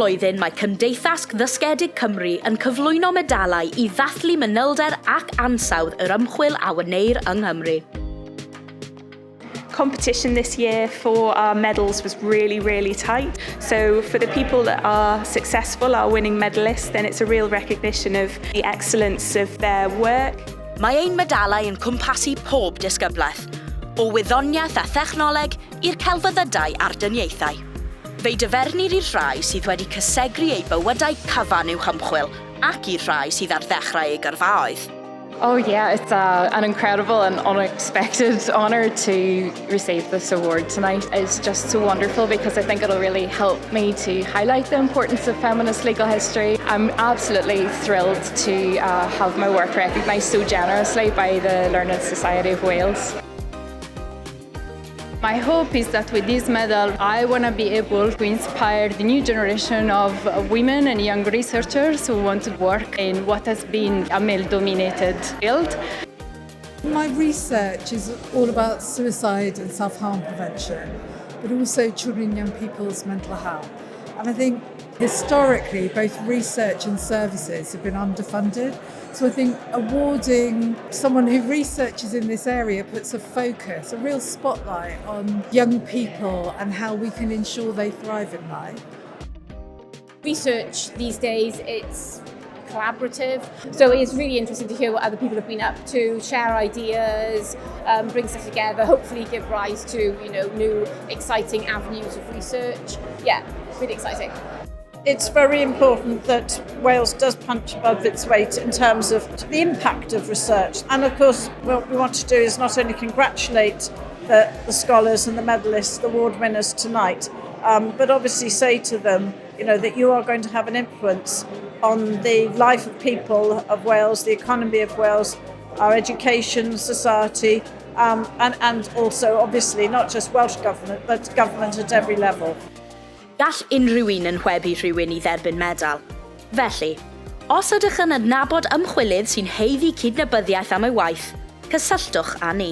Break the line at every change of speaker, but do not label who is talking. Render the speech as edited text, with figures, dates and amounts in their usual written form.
flwyddyn mae Cymdeithas Ddysgedig Cymru yn cyflwyno medalau I ddathlu manylder ac ansawdd yr ymchwil a wneir yng Nghymru.
Competition this year for our medals was really tight. So for the people that are successful, our winning medalists, then it's a real recognition of the excellence of their work.
Mae ein medalau yn cwmpasu pob disgyblaeth, o wyddoniaeth a thechnoleg i'r celfyddydau a'r dyniaethau. Fe'i dyfernir i'r rhai sydd wedi cysegru eu bywydau cyfan i'w hymchwil ac i'r rhai sydd ar ddechrau eu gyrfaoedd.
Oh yeah, it's an incredible and unexpected honour to receive this award tonight. It's just so wonderful because I think it'll really help me to highlight the importance of feminist legal history. I'm absolutely thrilled to have my work recognised so generously by the Learned Society of Wales.
My hope is that with this medal, I want to be able to inspire the new generation of women and young researchers who want to work in what has been a male-dominated field.
My research is all about suicide and self-harm prevention, but also children and young people's mental health. And I think historically, both research and services have been underfunded. So I think awarding someone who researches in this area puts a focus, a real spotlight on young people and how we can ensure they thrive in life.
Research these days, it's collaborative. So it's really interesting to hear what other people have been up to, share ideas, bring stuff together, hopefully give rise to, new exciting avenues of research. Yeah, really exciting.
It's very important that Wales does punch above its weight in terms of the impact of research. And of course, what we want to do is not only congratulate the scholars and the medalists, the award winners tonight, but obviously say to them, that you are going to have an influence on the life of people of Wales, the economy of Wales, our education, society, and also obviously not just Welsh government, but government at every level.
Gall unrhyw un yn hwebu rhywun I dderbyn medal. Felly, os ydych yn adnabod ymchwilydd sy'n haeddu cydnabyddiaeth am ei waith, cysylltwch â ni.